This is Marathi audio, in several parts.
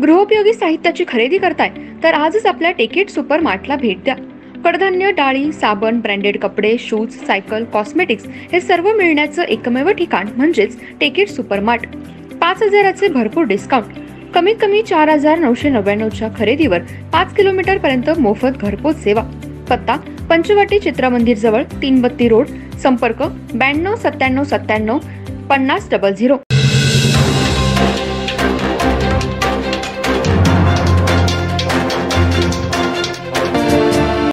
गृहोपयोगी साहित्याची खरेदी करताय तर आजच आपल्या टेकेट सुपर मार्टला भेट द्या। कडधान्य, डाळी, साबण, ब्रँडेड कपडे, शूज, सायकल, कॉस्मेटिक्स हे सर्व मिळण्याचं एकमेव ठिकाण म्हणजेच टेकेट सुपर मार्ट। 5,000चे भरपूर डिस्काउंट, कमीत कमी 4,999च्या खरेदीवर 5 किलोमीटर पर्यंत मोफत घरपोच सेवा। पत्ता पंचवटी चित्रमंदिर जवळ, 3 बत्ती रोड। संपर्क 92 97 97 50 00।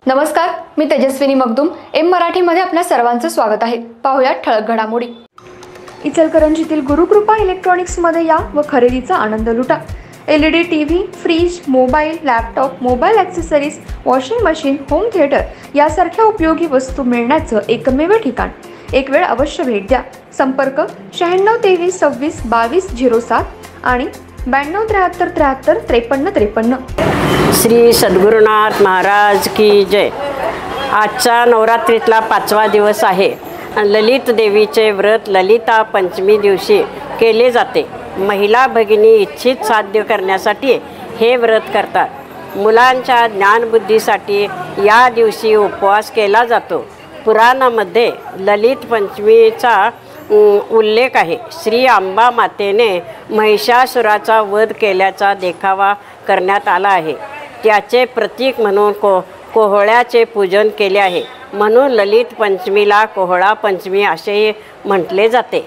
नमस्कार, मी तेजस्विनी मगदूम। एम मराठीमध्ये आपल्या सर्वांचं स्वागत आहे। पाहूया ठळक घडामोडी। इचलकरंजीतील गुरुकृपा इलेक्ट्रॉनिक्समध्ये या व खरेदीचा आनंद लुटा। LED TV, fridge, mobile, laptop, mobile accessories, washing machine, home theatre यासारख्या उपयोगी वस्तू मिळण्याचं एकमेव ठिकाण। एक वेळ अवश्य भेट द्या। संपर्क 96 23 26 22 07 आणि 92 73 73 53 53। श्री सद्गुरुनाथ महाराज की जय। आजचा नवरात्रीतला 5वा दिवस आहे। ललित देवीचे व्रत ललिता पंचमी दिवशी केले जाते। महिला भगिनी इच्छित साध्य करण्यासाठी हे व्रत करतात। मुलांच्या ज्ञानबुद्धीसाठी या दिवशी उपवास केला जातो। पुराणामध्ये ललित पंचमीचा उल्लेख आहे। श्री अंबा मातेने महिषासुराचा वध केल्याचा देखावा करण्यात आला आहे। त्याचे प्रतीक म्हणून कोहळ्याचे पूजन केले आहे, म्हणून ललित पंचमीला कोहळा पंचमी असेही म्हटले जाते।